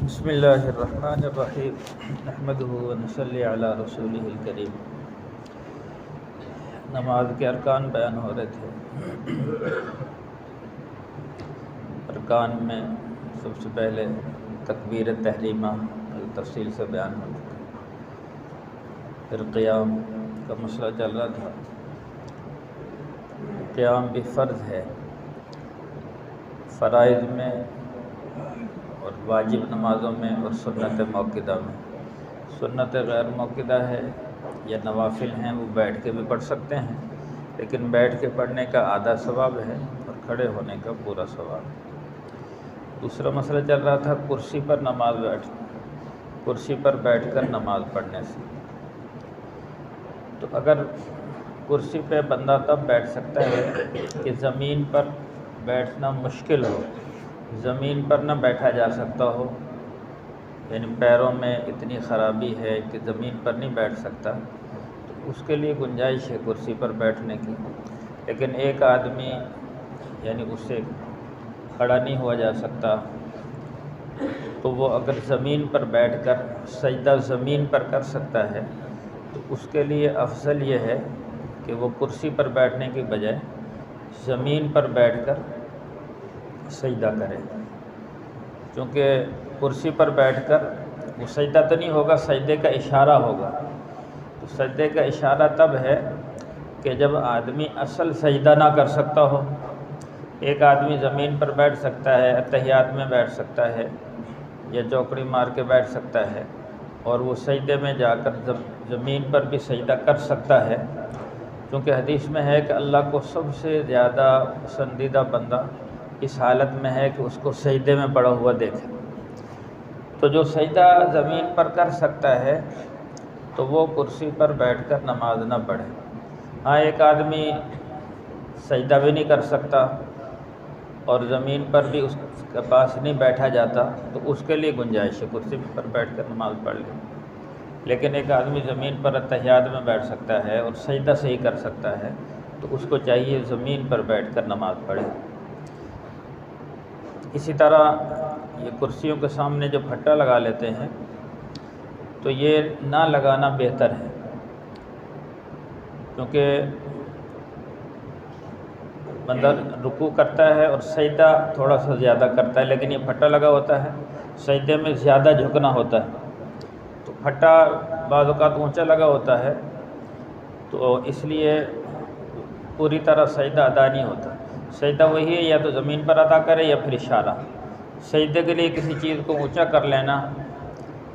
بسم اللہ الرحمن الرحیم نحمدہ ونصلی علی رسولہ الکریم۔ نماز کے ارکان بیان ہو رہے تھے۔ ارکان میں سب سے پہلے تکبیر تحریمہ تفصیل سے بیان ہو چکا، پھر قیام کا مسئلہ چل رہا تھا۔ قیام بھی فرض ہے، فرائض میں اور واجب نمازوں میں اور سنت موقدہ میں۔ سنت غیر موقدہ ہے یا نوافل ہیں وہ بیٹھ کے بھی پڑھ سکتے ہیں، لیکن بیٹھ کے پڑھنے کا آدھا ثواب ہے اور کھڑے ہونے کا پورا ثواب ہے۔ دوسرا مسئلہ چل رہا تھا کرسی پر نماز کرسی پر بیٹھ کر نماز پڑھنے سے۔ تو اگر کرسی پہ بندہ تب بیٹھ سکتا ہے کہ زمین پر بیٹھنا مشکل ہو، زمین پر نہ بیٹھا جا سکتا ہو، یعنی پیروں میں اتنی خرابی ہے کہ زمین پر نہیں بیٹھ سکتا، تو اس کے لیے گنجائش ہے کرسی پر بیٹھنے کی۔ لیکن ایک آدمی یعنی اس سے کھڑا نہیں ہوا جا سکتا، تو وہ اگر زمین پر بیٹھ کر سجدہ زمین پر کر سکتا ہے تو اس کے لیے افضل یہ ہے کہ وہ کرسی پر بیٹھنے کی بجائے زمین پر بیٹھ کر سجدہ کرے، کیونکہ کرسی پر بیٹھ کر وہ سجدہ تو نہیں ہوگا، سجدے کا اشارہ ہوگا۔ تو سجدے کا اشارہ تب ہے کہ جب آدمی اصل سجدہ نہ کر سکتا ہو۔ ایک آدمی زمین پر بیٹھ سکتا ہے، اتحیات میں بیٹھ سکتا ہے یا چوکڑی مار کے بیٹھ سکتا ہے، اور وہ سجدے میں جا کر زمین پر بھی سجدہ کر سکتا ہے، کیونکہ حدیث میں ہے کہ اللہ کو سب سے زیادہ پسندیدہ بندہ اس حالت میں ہے کہ اس کو سجدے میں پڑا ہوا دیکھے۔ تو جو سجدہ زمین پر کر سکتا ہے تو وہ کرسی پر بیٹھ کر نماز نہ پڑھے۔ ہاں، ایک آدمی سجدہ بھی نہیں کر سکتا اور زمین پر بھی اس کے پاس نہیں بیٹھا جاتا، تو اس کے لیے گنجائش ہے کرسی پر بیٹھ کر نماز پڑھ لے۔ لیکن ایک آدمی زمین پر اتحیات میں بیٹھ سکتا ہے اور سجدہ صحیح کر سکتا ہے، تو اس کو چاہیے زمین پر بیٹھ کر نماز پڑھے۔ اسی طرح یہ کرسیوں کے سامنے جو پھٹا لگا لیتے ہیں تو یہ نہ لگانا بہتر ہے، کیونکہ بندہ رکوع کرتا ہے اور سجدہ تھوڑا سا زیادہ کرتا ہے، لیکن یہ پھٹا لگا ہوتا ہے، سجدے میں زیادہ جھکنا ہوتا ہے، تو پھٹا بعض اوقات اونچا لگا ہوتا ہے، تو اس لیے پوری طرح سجدہ ادا نہیں ہوتا۔ سجدہ وہی ہے، یا تو زمین پر ادا کرے یا پھر اشارہ۔ سجدے کے لیے کسی چیز کو اونچا کر لینا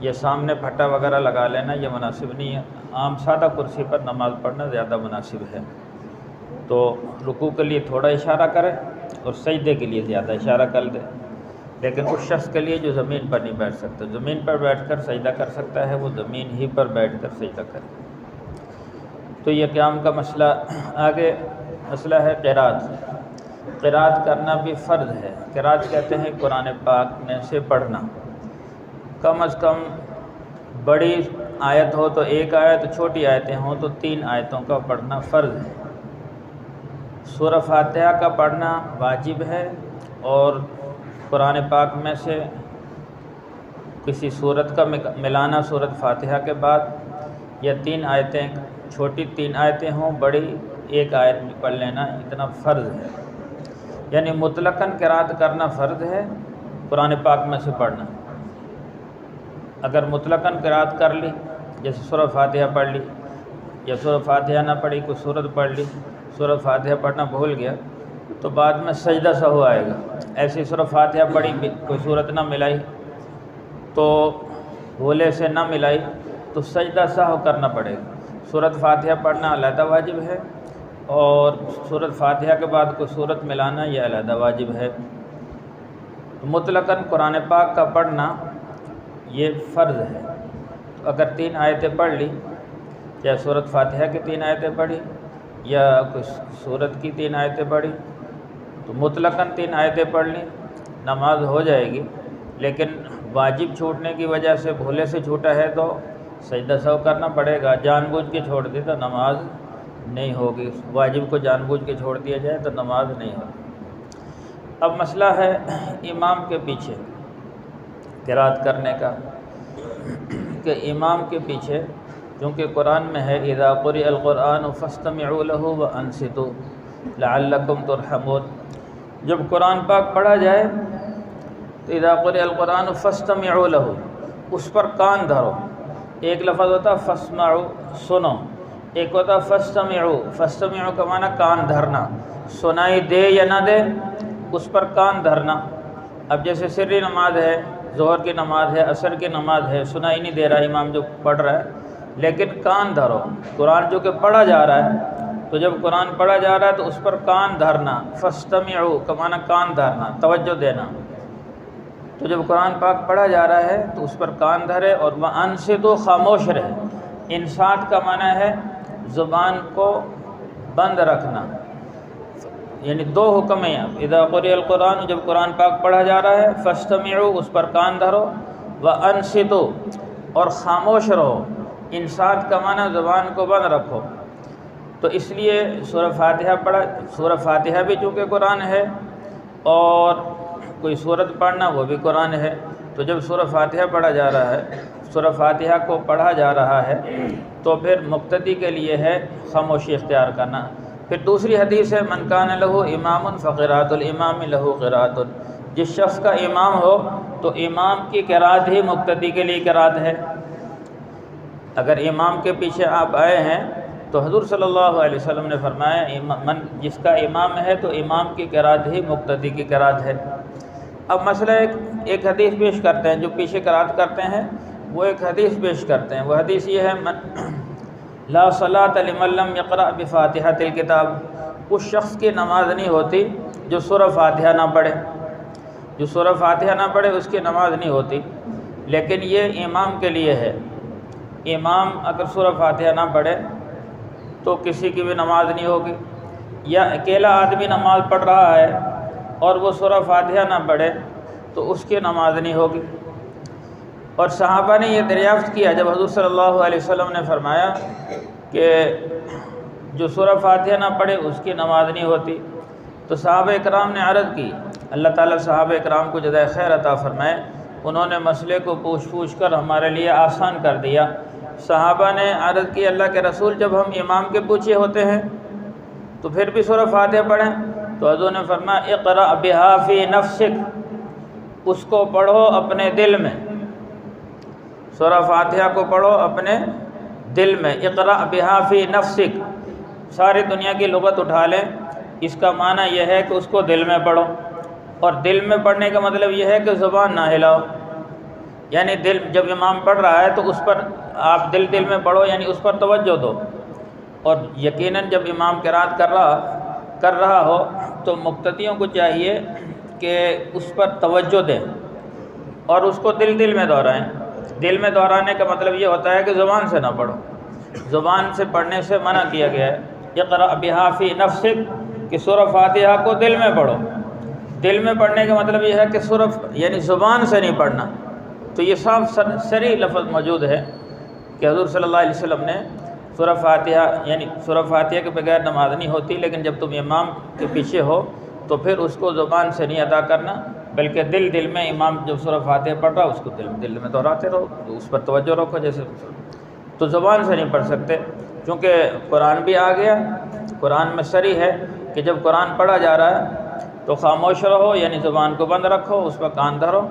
یا سامنے پھٹا وغیرہ لگا لینا یہ مناسب نہیں ہے۔ عام سادہ کرسی پر نماز پڑھنا زیادہ مناسب ہے۔ تو رکوع کے لیے تھوڑا اشارہ کرے اور سجدے کے لیے زیادہ اشارہ کر دے، لیکن اس شخص کے لیے جو زمین پر نہیں بیٹھ سکتا، زمین پر بیٹھ کر سجدہ کر سکتا ہے، وہ زمین ہی پر بیٹھ کر سجدہ کرے۔ تو یہ قیام کا مسئلہ۔ آگے مسئلہ ہے قرات۔ قرات کرنا بھی فرض ہے۔ قرات کہتے ہیں قرآن پاک میں سے پڑھنا، کم از کم بڑی آیت ہو تو ایک آیت، چھوٹی آیتیں ہوں تو 3 آیتوں کا پڑھنا فرض ہے۔ سورہ فاتحہ کا پڑھنا واجب ہے، اور قرآن پاک میں سے کسی سورت کا ملانا سورۃ فاتحہ کے بعد، یا 3 آیتیں، چھوٹی 3 آیتیں ہوں، بڑی 1 آیت میں پڑھ لینا، اتنا فرض ہے۔ یعنی مطلقاً قرات کرنا فرض ہے، قرآن پاک میں سے پڑھنا۔ اگر مطلقاً قرات کر لی، جیسے سورہ فاتحہ پڑھ لی، یا سورہ فاتحہ نہ پڑھی کوئی سورت پڑھ لی، سورہ فاتحہ پڑھنا بھول گیا تو بعد میں سجدہ سہو آئے گا۔ ایسی سورہ فاتحہ پڑھی، کوئی سورت نہ ملائی تو بھولے سے نہ ملائی تو سجدہ سہو کرنا پڑے گا۔ سورۃ فاتحہ پڑھنا علیحدہ واجب ہے، اور سورۃ فاتحہ کے بعد کوئی سورت ملانا یہ علیحدہ واجب ہے۔ مطلقاً قرآن پاک کا پڑھنا یہ فرض ہے۔ تو اگر 3 آیتیں پڑھ لی، یا سورۃ فاتحہ کی 3 آیتیں پڑھی یا کوئی سورت کی 3 آیتیں پڑھی، تو مطلقاً 3 آیتیں پڑھ لی، نماز ہو جائے گی۔ لیکن واجب چھوٹنے کی وجہ سے بھولے سے چھوٹا ہے تو سجدہ سہو کرنا پڑے گا۔ جان بوجھ کے چھوڑ دی تو نماز نہیں ہوگی، واجب کو جان بوجھ کے چھوڑ دیا جائے تو نماز نہیں ہوگی۔ اب مسئلہ ہے امام کے پیچھے۔ قرات کرنے کا کہ امام کے پیچھے، چونکہ قرآن میں ہے اذا قرئ القرآن فاستمعوا له وانصتوا لعلکم ترحمون، جب قرآن پاک پڑھا جائے تو اذا قرئ القرآن فاستمعوا له، اس پر کان دھرو۔ ایک لفظ ہوتا فاسمعوا سنو، ایک ہوتا فاستمعوا، فاستمعوا کا معنی کان دھرنا، سنائی دے یا نہ دے اس پر کان دھرنا۔ اب جیسے سری نماز ہے، ظہر کی نماز ہے، عصر کی نماز ہے، سنائی نہیں دے رہا امام جو پڑھ رہا ہے، لیکن کان دھرو۔ قرآن جو کہ پڑھا جا رہا ہے، تو جب قرآن پڑھا جا رہا ہے تو اس پر کان دھرنا، فاستمعوا کا معنی کان دھرنا، توجہ دینا۔ تو جب قرآن پاک پڑھا جا رہا ہے تو اس پر کان دھرے، اور وانصتوا خاموش رہے۔ انصات کا معنی ہے زبان کو بند رکھنا، یعنی دو حکم ہیں۔ اذا قرئ القرآن، جب قرآن پاک پڑھا جا رہا ہے، فاستمعوا اس پر کان دھرو، وانصتوا اور خاموش رہو۔ انصات کا معنی زبان کو بند رکھو۔ تو اس لیے سورہ فاتحہ پڑھا، سورہ فاتحہ بھی چونکہ قرآن ہے، اور کوئی سورت پڑھنا وہ بھی قرآن ہے۔ تو جب سورہ فاتحہ پڑھا جا رہا ہے، سورہ فاتحہ کو پڑھا جا رہا ہے، تو پھر مقتدی کے لیے ہے خاموشی اختیار کرنا۔ پھر دوسری حدیث ہے من کان لہ امام فقراۃ الامام لہ قراۃ، جس شخص کا امام ہو تو امام کی قرات ہی مقتدی کے لیے قرات ہے۔ اگر امام کے پیچھے آپ آئے ہیں تو حضور صلی اللہ علیہ وسلم نے فرمایا جس کا امام ہے تو امام کی قرات ہی مقتدی کی قرات ہے۔ اب مسئلہ ایک حدیث پیش کرتے ہیں، جو پیچھے قرات کرتے ہیں وہ ایک حدیث پیش کرتے ہیں۔ وہ حدیث یہ ہے لا صلاۃ لمن لم یقرأ بفاتحۃ الکتاب، اس شخص کی نماز نہیں ہوتی جو سورہ فاتحہ نہ پڑھے، جو سورہ فاتحہ نہ پڑھے اس کی نماز نہیں ہوتی۔ لیکن یہ امام کے لیے ہے، امام اگر سورہ فاتحہ نہ پڑھے تو کسی کی بھی نماز نہیں ہوگی، یا اکیلا آدمی نماز پڑھ رہا ہے اور وہ سورہ فاتحہ نہ پڑھے تو اس کی نماز نہیں ہوگی۔ اور صحابہ نے یہ دریافت کیا جب حضور صلی اللہ علیہ وسلم نے فرمایا کہ جو سورہ فاتحہ نہ پڑھے اس کی نماز نہیں ہوتی، تو صحابہ اکرام نے عرض کی، اللہ تعالیٰ صحابہ اکرام کو جزائے خیر عطا فرمائے، انہوں نے مسئلے کو پوچھ کر ہمارے لیے آسان کر دیا۔ صحابہ نے عرض کی اللہ کے رسول جب ہم امام کے پیچھے ہوتے ہیں تو پھر بھی سورہ فاتحہ پڑھیں؟ تو حضور نے فرمایا اقرأ بہا فی نفسک، اس کو پڑھو اپنے دل میں، سورہ فاتحہ کو پڑھو اپنے دل میں۔ اقرأ بہا فی نفسک، ساری دنیا کی لغت اٹھا لیں، اس کا معنی یہ ہے کہ اس کو دل میں پڑھو، اور دل میں پڑھنے کا مطلب یہ ہے کہ زبان نہ ہلاؤ، یعنی دل جب امام پڑھ رہا ہے تو اس پر آپ دل میں پڑھو، یعنی اس پر توجہ دو۔ اور یقیناً جب امام قرات کر رہا ہو تو مقتدیوں کو چاہیے کہ اس پر توجہ دیں اور اس کو دل میں دہرائیں۔ دل میں دہرانے کا مطلب یہ ہوتا ہے کہ زبان سے نہ پڑھو، زبان سے پڑھنے سے منع کیا گیا ہے۔ اقرأ بہا فی نفسک کہ سورہ فاتحہ کو دل میں پڑھو۔ دل میں پڑھنے کا مطلب یہ ہے کہ یعنی زبان سے نہیں پڑھنا۔ تو یہ صاف صریح لفظ موجود ہے کہ حضور صلی اللہ علیہ وسلم نے سورہ فاتحہ یعنی سورہ فاتحہ کے بغیر نماز نہیں ہوتی، لیکن جب تم امام کے پیچھے ہو تو پھر اس کو زبان سے نہیں ادا کرنا، بلکہ دل میں امام جب سورہ فاتحہ پڑھ رہا اس کو دل میں دہراتے رہو، اس پر توجہ رکھو۔ جیسے تو زبان سے نہیں پڑھ سکتے، چونکہ قرآن بھی آ گیا، قرآن میں صریح ہے کہ جب قرآن پڑھا جا رہا ہے تو خاموش رہو، یعنی زبان کو بند رکھو، اس پر کان دھرو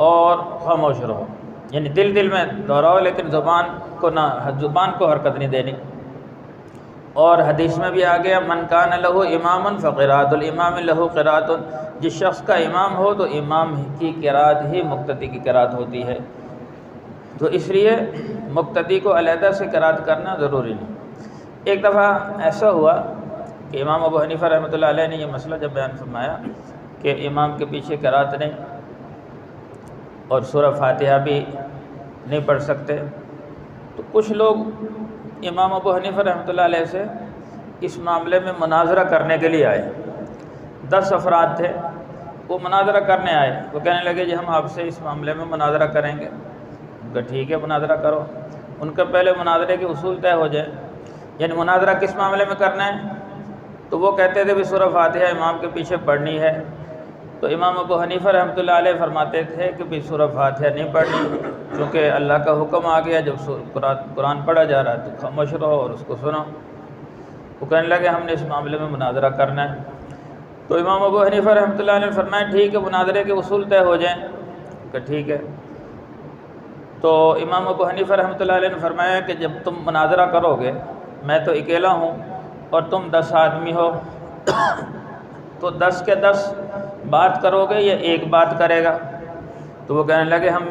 اور خاموش رہو، یعنی دل میں دہراؤ، لیکن زبان کو حرکت نہیں دینی۔ اور حدیث میں بھی آ گیا من کان لہ امام فقراۃ الامام لہ قراۃ، جس شخص کا امام ہو تو امام کی قرات ہی مقتدی کی قرات ہوتی ہے۔ تو اس لیے مقتدی کو علیحدہ سے قرات کرنا ضروری نہیں۔ ایک دفعہ ایسا ہوا کہ امام ابو حنیفہ رحمۃ اللہ علیہ نے یہ مسئلہ جب بیان فرمایا کہ امام کے پیچھے قرات نہیں اور سورہ فاتحہ بھی نہیں پڑھ سکتے، تو کچھ لوگ امام ابو حنیفہ رحمۃ اللہ علیہ سے اس معاملے میں مناظرہ کرنے کے لیے آئے۔ 10 افراد تھے، وہ مناظرہ کرنے آئے، وہ کہنے لگے جی ہم آپ سے اس معاملے میں مناظرہ کریں گے۔ ان کا ٹھیک ہے مناظرہ کرو۔ ان کا پہلے مناظرے کے اصول طے ہو جائے، یعنی مناظرہ کس معاملے میں کرنا ہے۔ تو وہ کہتے تھے بھی سورہ فاتحہ امام کے پیچھے پڑھنی ہے، تو امام ابو حنیفہ رحمۃ اللہ علیہ فرماتے تھے کہ بھی سورہ فاتحہ نہیں پڑھنی، کیونکہ اللہ کا حکم آ گیا جب قرآن پڑھا جا رہا ہے تو خاموش رہو اور اس کو سنو۔ وہ کہنے لگے ہم نے اس معاملے میں مناظرہ کرنا ہے۔ تو امام ابو حنیفہ رحمۃ اللہ علیہ نے فرمایا ٹھیک ہے، مناظرے کے اصول طے ہو جائیں کہ ٹھیک ہے۔ تو امام ابو حنیفہ رحمۃ اللہ علیہ نے فرمایا کہ جب تم مناظرہ کرو گے، میں تو اکیلا ہوں اور تم 10 آدمی ہو، تو 10 کے 10 بات کرو گے یا ایک بات کرے گا؟ تو وہ کہنے لگے ہم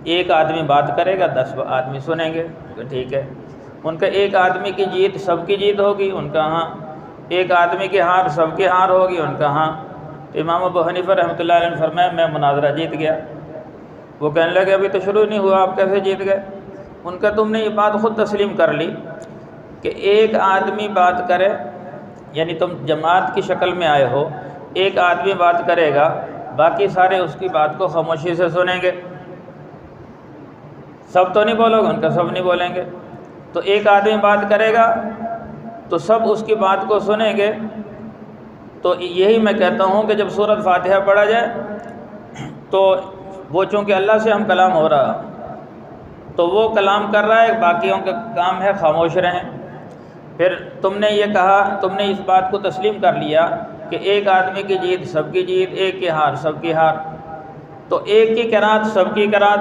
ایک آدمی بات کرے گا، 10 آدمی سنیں گے۔ تو ٹھیک ہے، ان کا ایک آدمی کی جیت سب کی جیت ہوگی، ان کا ہاں، ایک آدمی کی ہار سب کی ہار ہوگی، ان کا ہاں۔ تو امام ابو حنیفہ رحمۃ اللہ علیہ نے فرمایا میں مناظرہ جیت گیا۔ وہ کہنے لگے ابھی تو شروع نہیں ہوا، آپ کیسے جیت گئے؟ ان کا تم نے یہ بات خود تسلیم کر لی کہ ایک آدمی بات کرے، یعنی تم جماعت کی شکل میں آئے ہو، ایک آدمی بات کرے گا، باقی سارے اس کی بات کو خاموشی سے سنیں گے، سب تو نہیں بولو گے، ان کا سب نہیں بولیں گے۔ تو ایک آدمی بات کرے گا تو سب اس کی بات کو سنیں گے۔ تو یہی میں کہتا ہوں کہ جب سورۃ فاتحہ پڑھا جائے تو وہ چونکہ اللہ سے ہم کلام ہو رہا تو وہ کلام کر رہا ہے، باقیوں کا کام ہے خاموش رہیں۔ پھر تم نے یہ کہا، تم نے اس بات کو تسلیم کر لیا کہ ایک آدمی کی جیت سب کی جیت، ایک کی ہار سب کی ہار۔ تو ایک کی قرات سب کی قرات،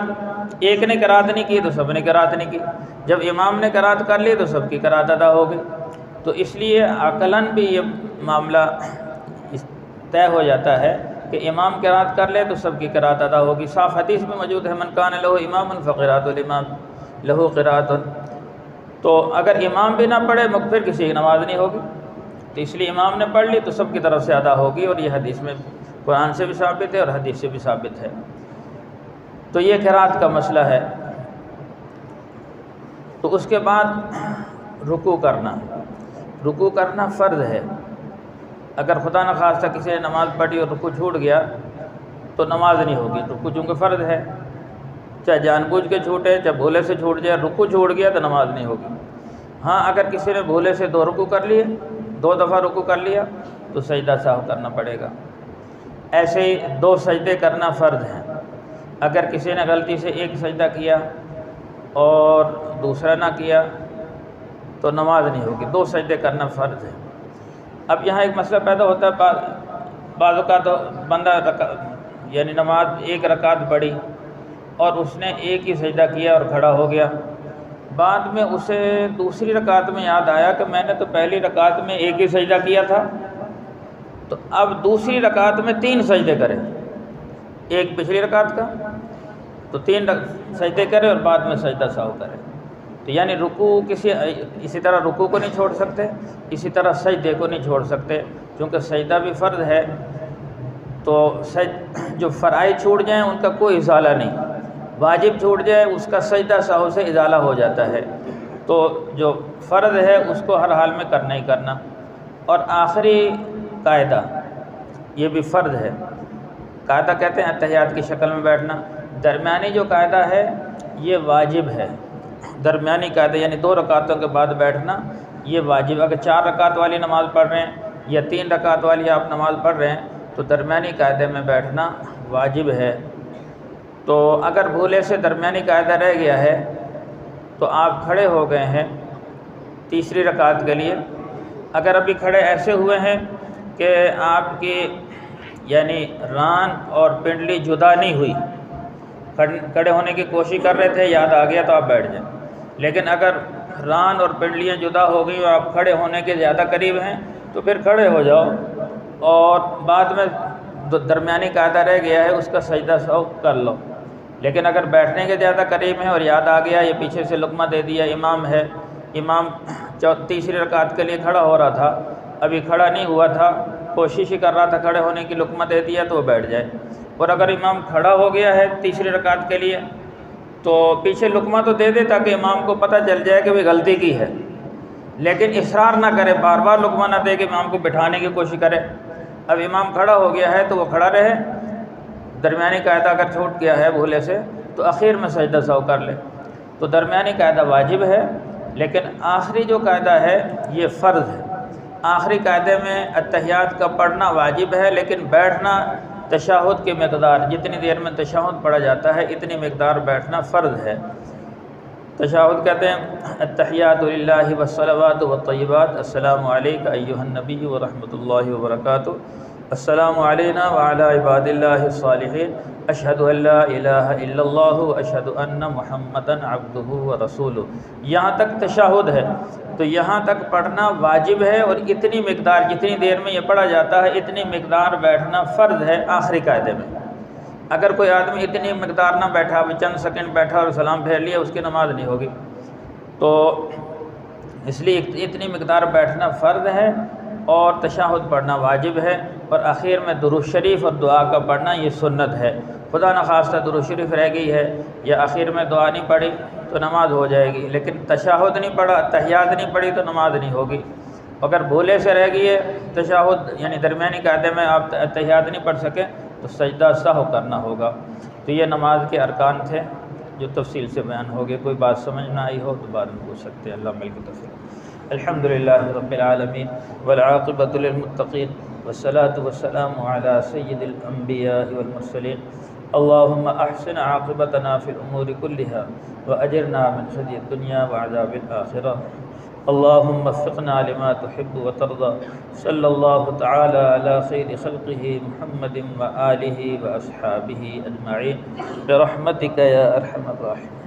ایک نے قرات نہیں کی تو سب نے قرات نہیں کی، جب امام نے قرات کر لی تو سب کی قرات ادا ہو گئی۔ تو اس لیے عقلاً بھی یہ معاملہ طے ہو جاتا ہے کہ امام قرات کر لے تو سب کی قرات ادا ہوگی۔ صاف حدیث میں موجود ہے من کان لہ امام فقرات الامام لہ قرات۔ تو اگر امام بھی نہ پڑھے پھر کسی کی نماز نہیں ہوگی، تو اس لیے امام نے پڑھ لی تو سب کی طرف سے ادا ہوگی، اور یہ حدیث میں قرآن سے بھی ثابت ہے اور حدیث سے بھی ثابت ہے۔ تو یہ قرات کا مسئلہ ہے۔ تو اس کے بعد رکوع کرنا فرض ہے۔ اگر خدا نخواستہ کسی نے نماز پڑھی اور رکوع چھوٹ گیا تو نماز نہیں ہوگی، رکوع چونکہ فرض ہے، چاہے جان بوجھ کے چھوٹے چاہے بھولے سے چھوٹ جائے، رکوع چھوٹ گیا تو نماز نہیں ہوگی۔ ہاں اگر کسی نے بھولے سے 2 رکوع کر لیے، 2 دفعہ رکوع کر لیا تو سجدہ سہو کرنا پڑے گا۔ ایسے ہی 2 سجدے کرنا فرض ہیں۔ اگر کسی نے غلطی سے ایک سجدہ کیا اور دوسرا نہ کیا تو نماز نہیں ہوگی، 2 سجدے کرنا فرض ہے۔ اب یہاں ایک مسئلہ پیدا ہوتا ہے، بعض اوقات بندہ یعنی نماز 1 رکعت پڑھی اور اس نے ایک ہی سجدہ کیا اور کھڑا ہو گیا، بعد میں اسے دوسری رکعت میں یاد آیا کہ میں نے تو پہلی رکعت میں ایک ہی سجدہ کیا تھا، تو اب دوسری رکعت میں 3 سجدے کرے، ایک پچھلی رکعت کا تو 3 سجدے کرے اور بعد میں سجدہ سہو کرے۔ تو یعنی رکوع اسی طرح رکوع کو نہیں چھوڑ سکتے، اسی طرح سجدے کو نہیں چھوڑ سکتے، کیونکہ سجدہ بھی فرض ہے۔ تو جو فرائض چھوٹ جائیں ان کا کوئی ازالہ نہیں، واجب چھوٹ جائے اس کا سجدہ سہو سے ازالہ ہو جاتا ہے۔ تو جو فرض ہے اس کو ہر حال میں کرنا ہی کرنا۔ اور آخری قاعدہ یہ بھی فرض ہے، قاعدہ کہتے ہیں اتحیات کی شکل میں بیٹھنا، درمیانی جو قاعدہ ہے یہ واجب ہے۔ درمیانی قاعدہ یعنی 2 رکعتوں کے بعد بیٹھنا یہ واجب، اگر 4 رکعت والی نماز پڑھ رہے ہیں یا 3 رکعت والی آپ نماز پڑھ رہے ہیں تو درمیانی قاعدے میں بیٹھنا واجب ہے۔ تو اگر بھولے سے درمیانی قاعدہ رہ گیا ہے تو آپ کھڑے ہو گئے ہیں تیسری رکعت کے لیے، اگر ابھی کھڑے ایسے ہوئے ہیں کہ آپ کی یعنی ران اور پنڈلی جدا نہیں ہوئی، کھڑے ہونے کی کوشش کر رہے تھے یاد آ گیا تو آپ بیٹھ جائیں، لیکن اگر ران اور پنڈلیاں جدا ہو گئی اور آپ کھڑے ہونے کے زیادہ قریب ہیں تو پھر کھڑے ہو جاؤ، اور بعد میں درمیانی قاعدہ رہ گیا ہے اس کا سجدہ سہو کر لو۔ لیکن اگر بیٹھنے کے زیادہ قریب ہیں اور یاد آ گیا، یہ پیچھے سے لقمہ دے دیا، امام ہے، امام تیسری رکعت کے لیے کھڑا ہو رہا تھا، ابھی کھڑا نہیں ہوا تھا، کوشش ہی کر رہا تھا کھڑے ہونے کی، لقمہ دے دیا تو وہ بیٹھ جائے۔ اور اگر امام کھڑا ہو گیا ہے تیسری رکعت کے لیے تو پیچھے لقمہ تو دے دے تاکہ امام کو پتہ چل جائے کہ وہ غلطی کی ہے، لیکن اصرار نہ کرے، بار بار لقمہ نہ دے کہ امام کو بٹھانے کی کوشش کرے۔ اب امام کھڑا ہو گیا ہے تو وہ کھڑا رہے، درمیانی قاعدہ اگر چھوٹ گیا ہے بھولے سے تو اخیر میں سجدہ سہو کر لے۔ تو درمیانی قاعدہ واجب ہے، لیکن آخری جو قاعدہ ہے یہ فرض ہے۔ آخری قاعدے میں اتحیات کا پڑھنا واجب ہے، لیکن بیٹھنا تشہد کی مقدار، جتنی دیر میں تشہد پڑھا جاتا ہے اتنی مقدار بیٹھنا فرض ہے۔ تشہد کہتے ہیں التحیات للہ والصلوات والطیبات، السلام علیک ایھا النبی ورحمۃ اللہ وبرکاتہ، السلام علینا وعلی عباد اللہ الصالحین، اشہد ان لا الہ الا اللہ واشہد ان محمدا عبدہ ورسولہ۔ یہاں تک تشہد ہے، تو یہاں تک پڑھنا واجب ہے، اور اتنی مقدار جتنی دیر میں یہ پڑھا جاتا ہے اتنی مقدار بیٹھنا فرض ہے آخری قاعدے میں۔ اگر کوئی آدمی اتنی مقدار نہ بیٹھا، چند سیکنڈ بیٹھا اور سلام پھیر لیا، اس کی نماز نہیں ہوگی۔ تو اس لیے اتنی مقدار بیٹھنا فرض ہے، اور تشہد پڑھنا واجب ہے، اور آخر میں درود شریف اور دعا کا پڑھنا یہ سنت ہے۔ خدا نخواستہ درود شریف رہ گئی ہے یا آخر میں دعا نہیں پڑھی تو نماز ہو جائے گی، لیکن تشہد نہیں پڑھا، تحیات نہیں پڑھی تو نماز نہیں ہوگی۔ اگر بھولے سے رہ گئی ہے تشہد، یعنی درمیانی قاعدے میں آپ تحیات نہیں پڑھ سکے، تو سجدہ سہو کرنا ہوگا۔ تو یہ نماز کے ارکان تھے جو تفصیل سے بیان ہو گئے۔ کوئی بات سمجھ نہ آئی ہو تو بعد میں پوچھ سکتے ہیں، اللہ مل کے توفیق۔ الحمدللہ رب العالمین والعاقبۃ للمتقین والصلاة والسلام علی سید الانبیاء والمرسلین، اللہم احسن عاقبتنا فی الامور کلہا واجرنا من خزی الدنیا وعذاب الآخرہ، اللہم وفقنا لما تحب وترضى، صلی اللہ تعالی علی خیر خلقہ محمد وآلہ واصحابہ اجمعین برحمتک یا ارحم الراحمین۔